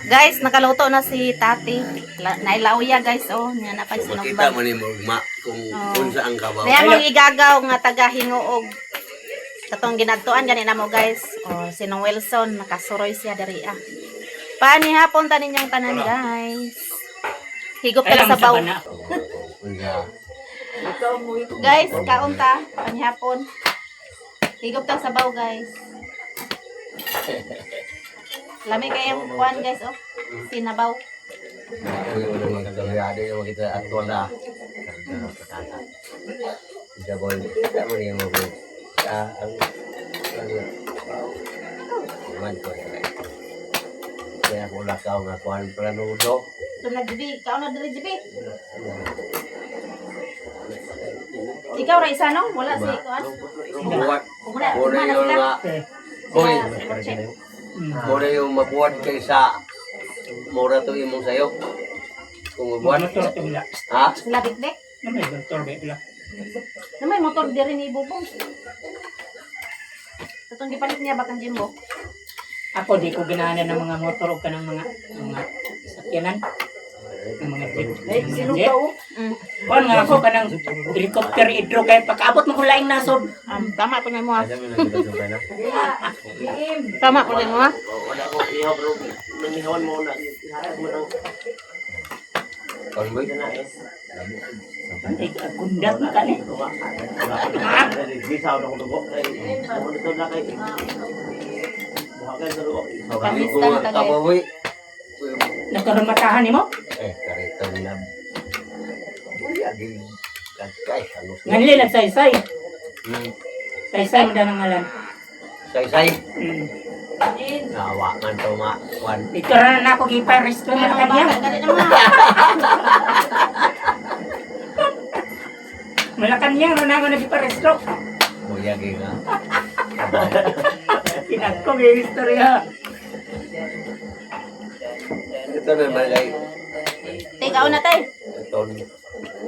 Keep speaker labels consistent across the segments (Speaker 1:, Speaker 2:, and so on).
Speaker 1: Guys, nakaluto na si Tati. Nailawya guys, oh. Yan na pa
Speaker 2: Makita
Speaker 1: sinugban.
Speaker 2: mo ni Mugma kung unsa ang kabaw.
Speaker 1: Kaya mong igagaw nga taga Hinguog. Katong ginadtuan ganina mo guys. Oh, sinong Wilson nakasuroy siya diri ah. Paani hapon ta ninyong tanan guys. Higop ta sa baw. Guys, kaon ta paani hapon. Higop ta sa baw guys. Lami kayong kuan guys oh. Sinabaw.
Speaker 2: Kita atuan dah. Kita boleh kita boleh ngobrol. Kaya ako lakaw nga kuhan planudo.
Speaker 1: So nagjibi, kaon na diri jibi. Ikaw ra isa no? Wala si kuan.
Speaker 2: Buat.
Speaker 1: Wala.
Speaker 2: Muna yung nga. Boy. Muna yung mabuhat kaysa mura to imong sayo. Kung mabuhat.
Speaker 3: Motor to bila.
Speaker 2: Ha?
Speaker 1: Sila bikbik.
Speaker 3: Namay motor ba bila.
Speaker 1: Na may motor diri ni Bubong. Tutong gipalit niya bakang Jimbo.
Speaker 3: Ako di ko ganahan ng mga motor o kanang mga sakyanan. Ng mga jeep.
Speaker 1: Sino ka oh?
Speaker 3: Kuan nga ako kanang helicopter hidro kay pagkaabot mo ko laing nasod.
Speaker 1: Tama po niya mo ha. Tama po niya mo ha.
Speaker 2: Wala ko ihaw bro. Nanihawan mo na. Iharap mo nang. Konboy na eh.
Speaker 3: Ay kundat na kani.
Speaker 2: Gisaw na ko dugo. Ako dito na kay. Buhagan sa dugo.
Speaker 1: Kamista na tagay.
Speaker 2: Kabawi.
Speaker 3: Nagkarumatahan nimo?
Speaker 2: Karito na. Lagi kay ano.
Speaker 3: Nganli nagsaysay. Saysay mo na ngalan.
Speaker 2: Say. Nawa man to ma. Wan.
Speaker 3: Dito na ako gipares ko na kanya. Malacanang ro na ako nagiparesto.
Speaker 2: Kuya nga.
Speaker 3: Pinagko may istorya.
Speaker 2: Ito na malay.
Speaker 1: Ikaw na tay.
Speaker 2: Ito.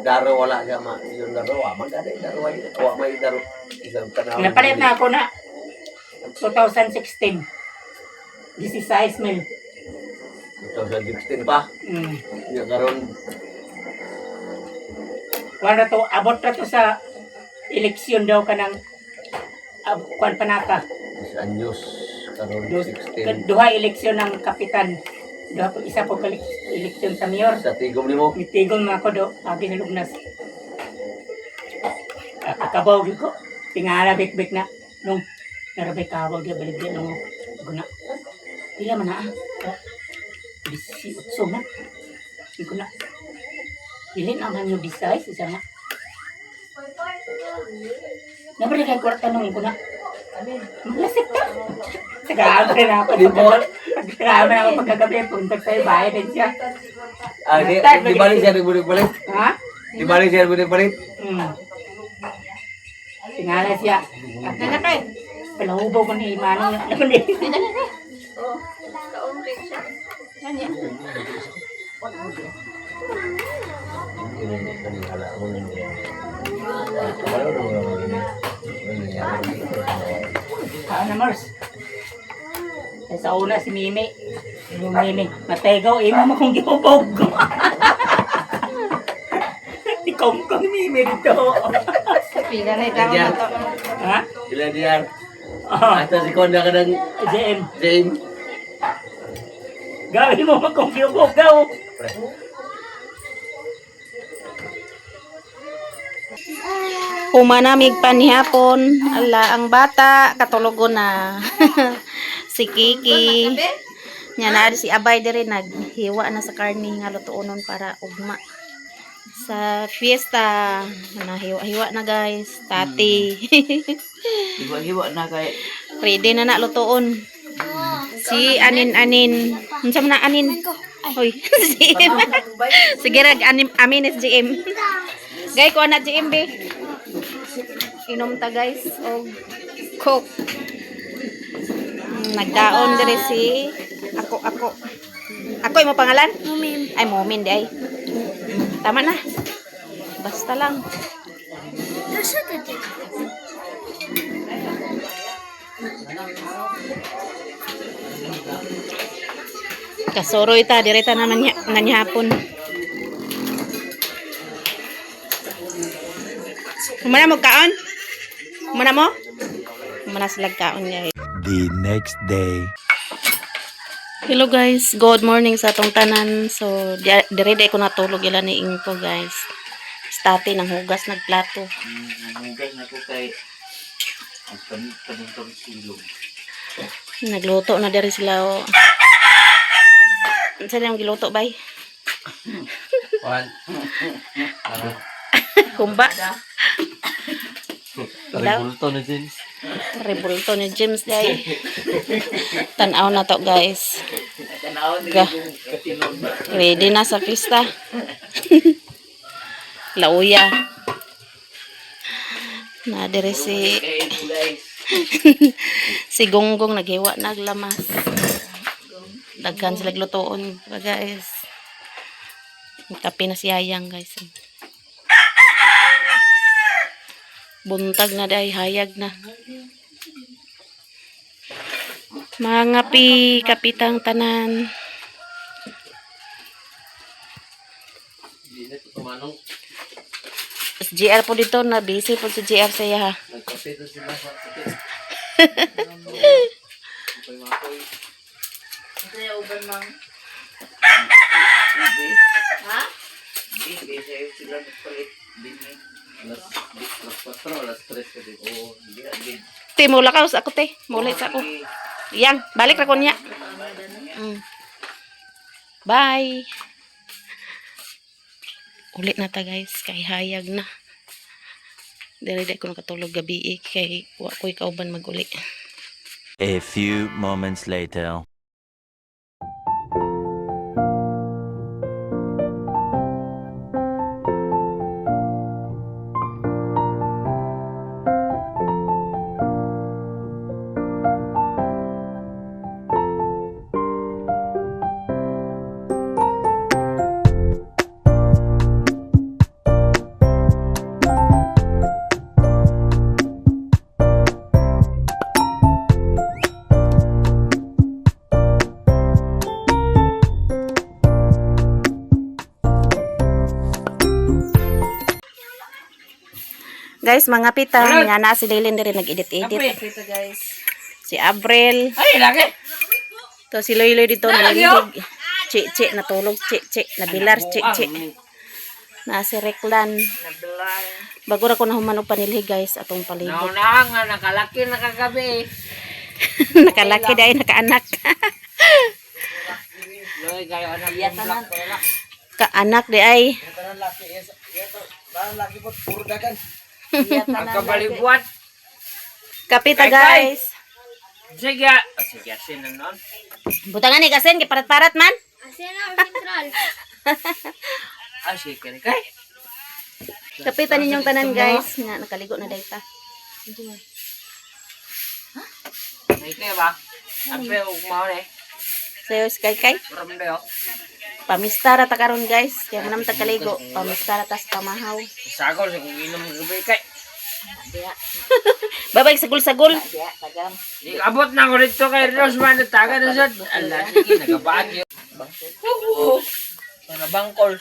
Speaker 2: Daro wala ka ma. Yung daro wa man daro ay. Wa may daro. Isang tanaw.
Speaker 3: Napalit na ako na 2016. 16 mil.
Speaker 2: 2016 pa. Nya karon
Speaker 3: Wala to, abot na to sa eleksyon daw ka ng kwan panaka.
Speaker 2: anyos karon 16.
Speaker 3: Duha eleksyon ng kapitan. Duha po, isa po eleksyon sa mayor.
Speaker 2: Sa tigom nimo.
Speaker 3: Mitigong na ako do, agi sa lugnas. Kakabaw ko, tingala bik-bik na. Nung narabay kabaw dia balik dia nung guna. Pila man na Bisi utso na. Guna. Pili naman yung design isa nga. Nabalik kay kwarta nung guna. Malasik ka. Nag-aabre na ako. Nag-aabre na ako pagkagabi. Punta sa'yo, bayad din siya.
Speaker 2: Di balik siya nagbulit-balik?
Speaker 3: Ha?
Speaker 2: Di balik siya nagbulit-balik?
Speaker 3: Tingala siya.
Speaker 1: Nanakay.
Speaker 3: Palahubaw ko ni Manong. Ano ni?
Speaker 1: Oh, kaunti siya. Yan yan.
Speaker 3: Na Mars. Sa una si Mimi. Yung Mimi. Mategaw, imo mo kong gihubog. Si Kong Mimi dito.
Speaker 1: Pila na itaw na to.
Speaker 3: Ha?
Speaker 2: Ilan diyan? Ata si Konda ka ng
Speaker 3: JM.
Speaker 2: James.
Speaker 3: Gawin mo kong gihubog daw.
Speaker 1: Humanamig panihapon. Ala, ang bata, katulogon na. Si Kiki. Nya na si Abay diri naghiwa na sa karni nga lutuonon para ugma. Sa fiesta, hiwa na guys. Tati.
Speaker 2: Hiwa-hiwa na kay.
Speaker 1: Ready na lutuon. Si Anin. Unsa man na Anin? Hoy, si sige rag Amin is GM. Gay ko na GM be. Inom ta guys og coke. Nagdaon diri si ako imo pangalan? Mumin. Ay Mumin di ay. Tama na. Basta lang. Kasoroy ta, direta naman nanyapon. Mana mo kaon? Mana mo? Mana sila kaon niya.
Speaker 4: The next day.
Speaker 1: Hello guys, good morning sa atong tanan. So, dire ko natulog ila ni Inko guys. Stati ng hugas nagplato.
Speaker 3: Hugas na ko kay ang panitang silog.
Speaker 1: Nagluto na diri sila o. Ano yung giluto bay?
Speaker 2: Juan.
Speaker 1: Kumba.
Speaker 2: Rebulto na James.
Speaker 1: Rebulto ni James day. Tanaw na to guys. Ready na sa pista. Lauya. Na dire si si Gonggong naghiwa naglamas. Daghan sila glutoon guys. Tapi na si Hayang guys. Buntag na day, hayag na. Mga kapitang tanan. GR po dito na busy po si GR saya ha.
Speaker 2: Nagkapito sila sa puti.
Speaker 3: Kaya uban mang. Ha? Hindi sa'yo sila nagpalit.
Speaker 2: Alas 4, alas 3 ka din. Oo, hindi agad.
Speaker 1: Te, mula ka sa ako te. Mula sa ako. Yang, balik ra ko niya. Bye. Ulit na ta guys, kay hayag na. Dili ko nakatulog gabi kay wa ko'y kauban maguli.
Speaker 4: A few moments later.
Speaker 1: Guys, mga pitang, nga na si Lilin din nag-edit-edit.
Speaker 3: Ito guys.
Speaker 1: Si Abrel.
Speaker 3: Ay, lagi!
Speaker 1: To si Loy dito nalilihig. Chi natulog, chi nabilar, chi. Na si Reklan.
Speaker 3: Nabilang.
Speaker 1: Bago ra ko na humanog panilhig guys atong palibot.
Speaker 3: Nauna nga, nakalaki na kagabi.
Speaker 1: Nakalaki dahil nakaanak.
Speaker 3: Loy, kayo anak yung black ko na.
Speaker 1: Kaanak di ay.
Speaker 3: Pagkabalibuan.
Speaker 1: Kapita guys.
Speaker 3: Sige. Sige, sinanon.
Speaker 1: Butangan ni kasen kay parat-parat man.
Speaker 3: Ah, sige, kay.
Speaker 1: Kapita ninyong tanan guys. Nga nakaligo na dayta.
Speaker 3: Ay, kaya ba? Ang peo, kumahon eh.
Speaker 1: Sayo si Kay.
Speaker 3: Maraming dayo.
Speaker 1: Pamistara ta karon guys. Kaya manam ta kaligo. Pamistara tas pamahaw.
Speaker 3: Sagol, sa kung inom ng gabi kay.
Speaker 1: Babay sagol-sagol.
Speaker 3: Abot na ko dito kay Rosman at taga na sa ala, sige, nagabagyo. Para bangkol.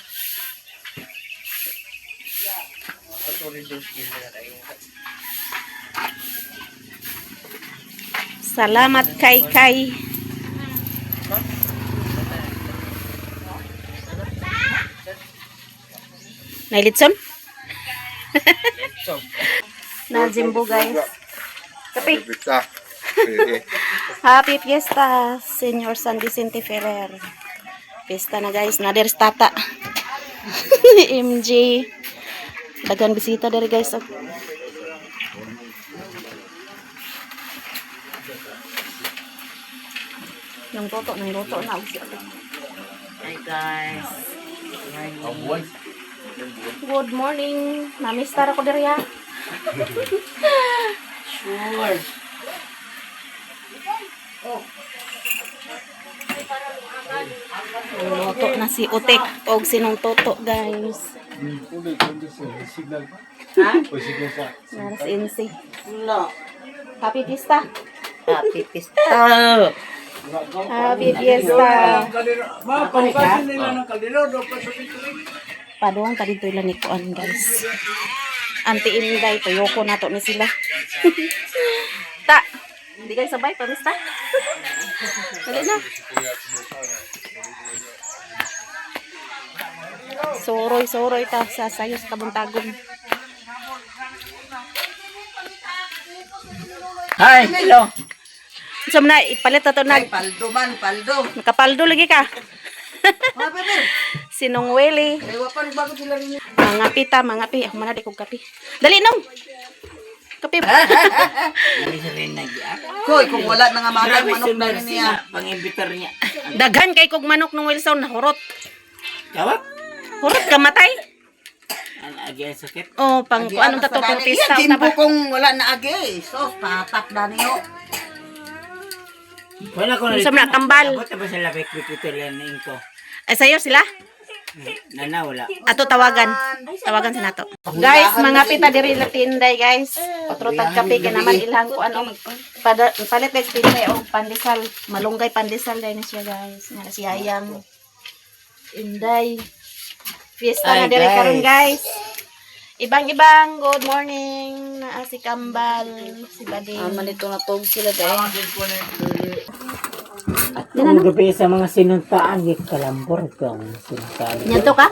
Speaker 1: Salamat Kay. Nailitson? Na Jimbo guys. Kape. Happy Fiesta, Senior San Vicente Ferrer. Fiesta na guys, nader tata. MJ. Dagan bisita dari guys. Oh. Yung toto na usi ako.
Speaker 3: Hi guys.
Speaker 1: Good morning. Namistar ako diri ha.
Speaker 3: Sure.
Speaker 1: Luto na si Utek og sinong toto guys.
Speaker 3: Ha?
Speaker 1: Naras NC. Happy Fiesta.
Speaker 3: Happy Fiesta.
Speaker 1: Happy Fiesta.
Speaker 5: Mapapagpasin nila ng kaliro.
Speaker 1: Padong ka dito lang ni Kuan guys. Auntie Inday, tuyoko na to ni sila. Ta, hindi kayo sabay, pamista? Dali na. Soroy ta sa sayo sa tabuntagon.
Speaker 3: Hi, hello.
Speaker 1: Saan na, ipalit na to nag.
Speaker 5: Paldo man, paldo.
Speaker 1: Nakapaldo lagi ka.
Speaker 5: Mga bebe.
Speaker 1: Sinong Willie.
Speaker 5: Ay, wapan bago sila rin.
Speaker 1: Mga pita, mga pi. Ako man na di kong kape. Dali nung. Kape.
Speaker 3: Hindi sa rin nag-iak.
Speaker 5: Koy, kung wala na nga mga
Speaker 3: Grabe
Speaker 5: manok
Speaker 3: si
Speaker 5: na rin
Speaker 3: Mercy
Speaker 5: niya.
Speaker 3: na pang-imbitar niya.
Speaker 1: Daghan kay kog manok nung Wilson na hurot.
Speaker 3: Kawat?
Speaker 1: Hurot ka matay.
Speaker 3: Ang agi ang sakit.
Speaker 1: Oh, pang
Speaker 5: Agi,
Speaker 1: anong
Speaker 5: atas
Speaker 1: tato
Speaker 5: na
Speaker 1: pang
Speaker 5: dani.
Speaker 1: pista
Speaker 5: Iya,
Speaker 1: o taba.
Speaker 5: timbo kung wala na agi. Sos, patak na niyo.
Speaker 3: Wala ko
Speaker 1: Sa mga kambal.
Speaker 3: Abot na ba sa lapik-bik ito lang na ko?
Speaker 1: Ay sayo sila.
Speaker 3: Nana, wala.
Speaker 1: Ato tawagan. Tawagan sa nato. Guys, mga pita diri la tinday guys. Otro tag kape kay naman ilang ko ano. Palit guys tinday og pandesal. Malunggay pandesal dai na siya guys. Nga si Ayang. Inday. Fiesta na
Speaker 3: Ay,
Speaker 1: diri
Speaker 3: guys.
Speaker 1: karon guys. Ibang-ibang good morning na si Kambal, si Bading.
Speaker 5: Manito na tog sila guys.
Speaker 3: Ang gabi sa mga sinuntaan, git kalambor ka ang sinuntaan.
Speaker 1: Nyanto ka?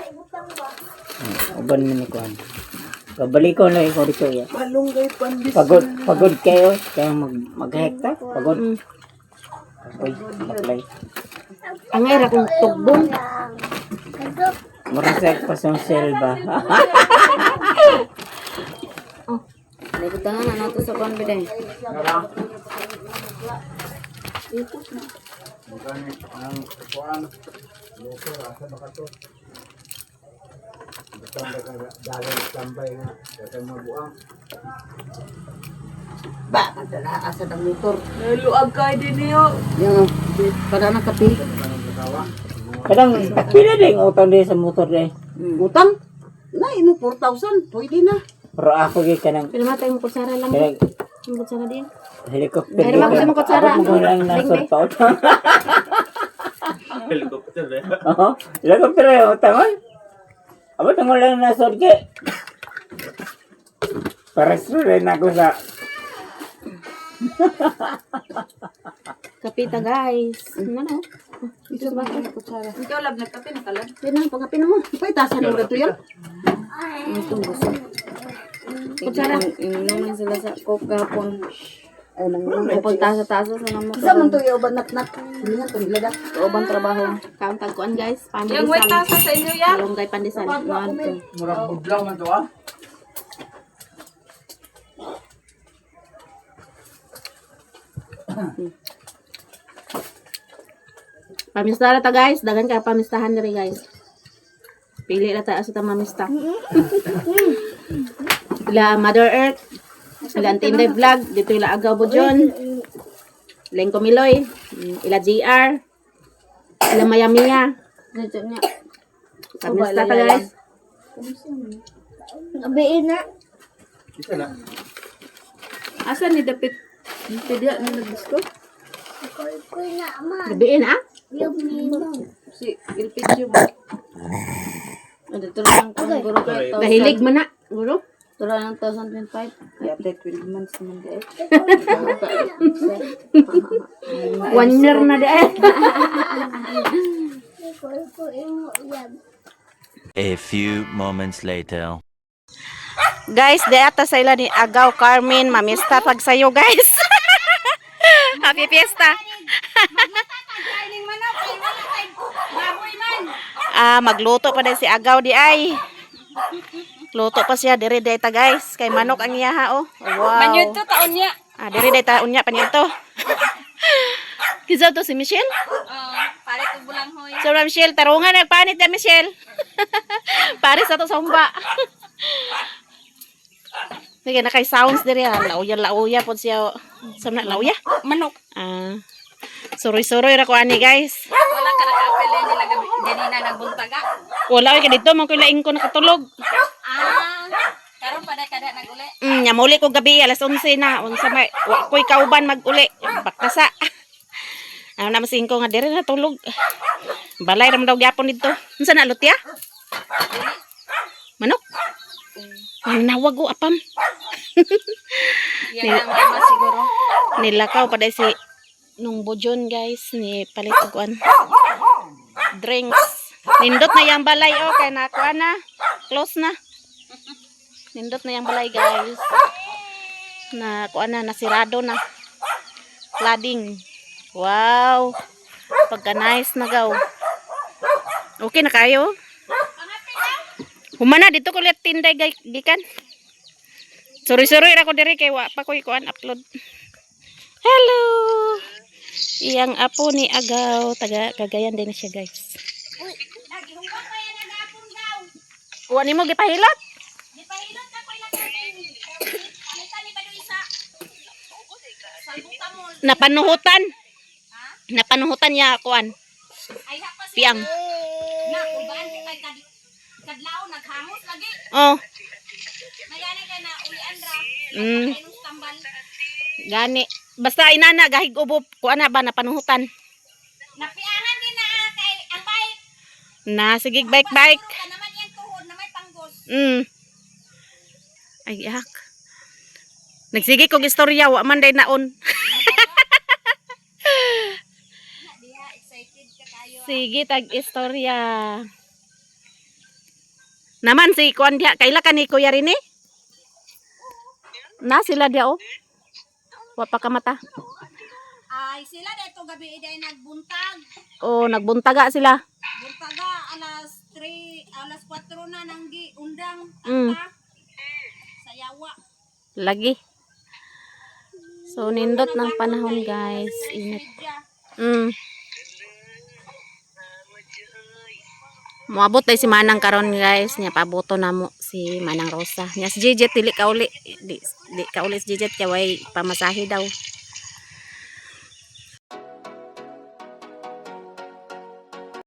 Speaker 3: Uban mo ni Kuan. Kabalik ko na ikaw dito ya.
Speaker 5: Malunggay pandis.
Speaker 3: Pagod kayo, kaya mag-hektar. Pagod. Uy, maklay.
Speaker 1: Ang ira kong tugbong.
Speaker 3: Murasak pa sa selva.
Speaker 1: Nagutangan na nato sa confidence.
Speaker 5: Ba, madala asa ng motor.
Speaker 1: Luag ka din niyo.
Speaker 5: Yung, para na kape.
Speaker 3: Kadang pila din utang din sa motor din.
Speaker 5: Utang? Na, imo 4,000. Pwede na.
Speaker 3: Pero ako gid kanang
Speaker 1: Pinamatay mo kutsara lang.
Speaker 3: kanang
Speaker 1: Yung kutsara din.
Speaker 3: helicopter.
Speaker 1: Dahil mo kasi mo kutsara.
Speaker 3: Abot mo lang na
Speaker 1: Ring,
Speaker 3: sort out. Helicopter eh. Oo. Helicopter eh utang oy. Abot mo lang na sort ke. Para rin ako sa
Speaker 1: Kapita guys. Ano? Ito ba ito kutsara?
Speaker 5: Ikaw lab nagkape na kalab.
Speaker 1: Yan na, pangapin mo.
Speaker 5: Pwede tasan ng reto yan.
Speaker 1: Itong gusto. Kutsara.
Speaker 6: Inuman sila sa coke gapon.
Speaker 5: Ay, nang
Speaker 6: Pupunta sa taso sa namo.
Speaker 5: Isa man to yung nat-nat. Hindi nga to nila da.
Speaker 6: Ubang trabaho.
Speaker 1: Kauntag kuan guys. Pandesal.
Speaker 6: Yung wait tasa sa inyo ya.
Speaker 1: Malunggay pandesal. Noon to.
Speaker 5: Murang budlaw man to ah.
Speaker 1: Pamista na ta guys. Dagan ka pamistahan na rin guys. Pili na ta sa ta mamista. Ila Mother Earth. Ila Antinday Vlog. Dito ila Agaw Bojon. Ila Kumiloy. Ila GR. Ila Mayamiya.
Speaker 6: Dito niya.
Speaker 1: Pamista ta guys.
Speaker 6: Abein na.
Speaker 1: Asa ni dapit?
Speaker 6: Hindi na nagdisko.
Speaker 1: Gabiin ah.
Speaker 6: Si Ilpidyo ba? Dito lang kung guro kayo.
Speaker 1: Nahilig man na. Guro.
Speaker 6: Tura ng 2025.
Speaker 5: I-update 12 months naman guys.
Speaker 1: 1 year na dahil.
Speaker 4: A few moments later.
Speaker 1: Guys, ata sa ila ni Agaw Carmen. Mamista pag sayo guys. Happy Fiesta. Magluto pa din si Agaw di ay. Luto pa siya diri dayta guys. Kay manok ang iya ha oh. Wow.
Speaker 6: Manyod to taon niya.
Speaker 1: Diri dayta unya panito. Kisaw to si Michelle?
Speaker 6: Pare to bulang hoy.
Speaker 1: So Michelle, tarungan nagpanit na Michelle. Paris sa to sa humba. Sige na kay sounds diri ha. Lauya pod siya. Samna lauya?
Speaker 6: Manok.
Speaker 1: Suroy-suroy ra ko ani guys.
Speaker 6: Wala ka nakapili nila ganina nagbuntaga.
Speaker 1: Wala kay dito man ko laing ko nakatulog.
Speaker 6: Karon kada naguli.
Speaker 1: Nya muli ko gabi alas 11 na. Unsa may wa ko'y kauban maguli. Baktasa. Ano na masingko nga diri na tulog. Balay ram daw gyapon dito. Unsa na lutya? Manok. Nawag ko apam.
Speaker 6: Yan ang mama siguro.
Speaker 1: Nilakaw pa dahil si nung bujon guys ni palituguan. Drinks. Nindot na yang balay kay nakuha na. Close na. Nindot na yang balay guys. Nakuha na nasirado na. Flooding. Wow. Pagka nice na gaw. Okay na kayo? Humana dito ko let tinday gikan. Sorry ra ko diri kay wa pa ko ikuan upload. Hello. Iyang apo ni Agaw, taga Cagayan din siya guys. Wa nimo gipahilot?
Speaker 6: Gipahilot ako ilang kami. Palitan ni Badoy sa salbutan mo.
Speaker 1: Napanuhutan. Napanuhutan niya kuan.
Speaker 6: Ay hapas.
Speaker 1: Piang.
Speaker 6: Na kuban kay kadlaw naghamos lagi.
Speaker 1: Oh.
Speaker 6: Nagani ka na ulian ra.
Speaker 1: Mm.
Speaker 6: Ay nus tambal.
Speaker 1: Gani. Basta inana gahig ubo kuan na ba napanuhutan.
Speaker 6: Napiangan din na kay ang bike.
Speaker 1: Na sige bike.
Speaker 6: Ka naman yang tuhod na may panggos.
Speaker 1: Ay yak. Nagsige kog istorya wa man day naon.
Speaker 6: Na diha excited ka kayo.
Speaker 1: Sige tag istorya. Naman si kuan diha kaila ka ni Kuya Rini? Na sila dia Wa pa ka mata.
Speaker 6: Ay sila dito gabi day nagbuntag.
Speaker 1: Nagbuntaga sila.
Speaker 6: Buntaga alas 4 na nang undang
Speaker 1: Mm.
Speaker 6: sa yawa.
Speaker 1: Lagi. So nindot ng panahon guys. Init. Moabot tay si Manang karon guys, nya paboto namo si Manang Rosa. Nya si Jejet dili ka uli. Di ka uli si Jejet kay way pamasahe daw.